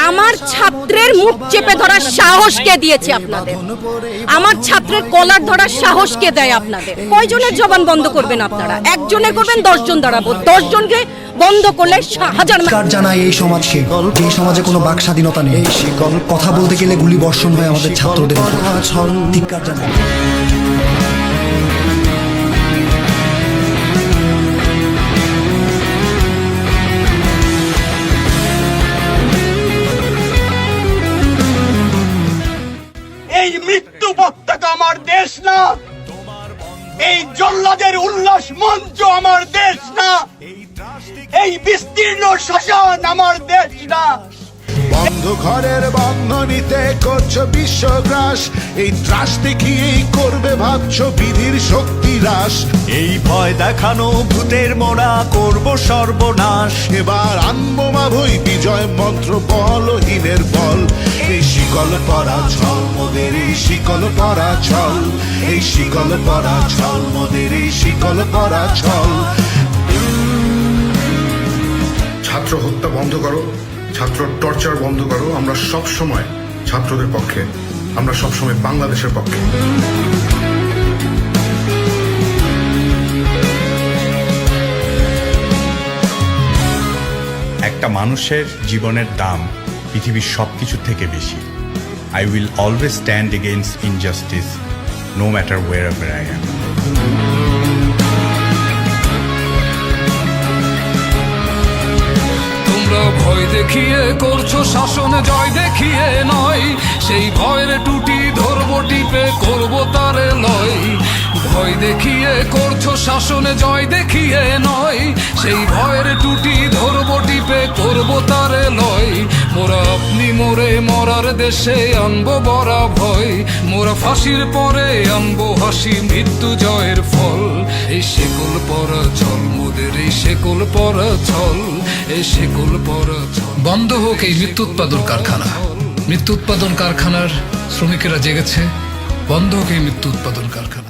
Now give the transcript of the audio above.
আমার ছাত্রের মুখ চেপে ধরার সাহস কে দিয়েছে আপনাদের? আমার ছাত্রের কলার ধরার সাহস কে দেয় আপনাদের? কয়জনের জবান বন্ধ করবেন আপনারা? একজনে করবেন, 10 জন দাঁড়াবো। 10 জনকে বন্ধ করলে হাজার জানায় এই সমাজকে, যে সমাজে কোনো বাক স্বাধীনতা নেই। কথা বলতে গেলে গুলি বর্ষণ হয় আমাদের ছাত্রদের উপর। ধিক্কার জানায়। এই মৃত্যু পতাকা আমার দেশ না, এই জল্লাদের উল্লাস মঞ্চ আমার দেশ না, এই বিস্তীর্ণ শ্মশান আমার দেশ না। বন্ধ ঘরের বন্ধনীতে করছো বিশ্বগ্রাস, এই ত্রাস দেখিয়েই করবে ভাবছো বিধির শক্তি হ্রাস। এই ভয় দেখানো ভূতের মোড়া করব সর্বনাশ। এবার আনবো মা ভই বিজয় মন্ত্র বলহীনের বল। এই শিকল পরা ছল মোদের, এই শিকল পরা ছল, এই শিকল পরা ছল মোদের, এই শিকল পরা ছল। ছাত্র হত্যা বন্ধ করো, ছাত্র টর্চার বন্ধ করো। আমরা সব সময় ছাত্রদের পক্ষে, আমরা সব সময় বাংলাদেশের পক্ষে। একটা মানুষের জীবনের দাম পৃথিবীর সবকিছু থেকে বেশি। I will always stand against injustice, no matter wherever I am. তোমরা ভয় দেখিয়ে করছো শাসন, জয় দেখিয়ে নয়। সেই ভয়ের টুটি ধরবো টিপে, করবো তারে লয়। ভয় দেখিয়ে করছো শাসন, জয় দেখিয়ে নয়। সেই ভয়ের টুটি ধরবো টিপে, করবো তারে লয়। মোরা আপনি মোরে মরার দেশে আনবো বড়া ভয়। মোরা ফাঁসির পরে আনবো হাসি, মৃত্যু জয়ের ফল। এই শেকল পরা ছল মোদের, এই শেকল পরা ছল, এই শেকল পরা ছল। বন্ধ হোক এই মৃত্যু উৎপাদন কারখানা। মৃত্যু উৎপাদন কারখানার শ্রমিকেরা জেগেছে, বন্ধ হোক এই মৃত্যু উৎপাদন কারখানা।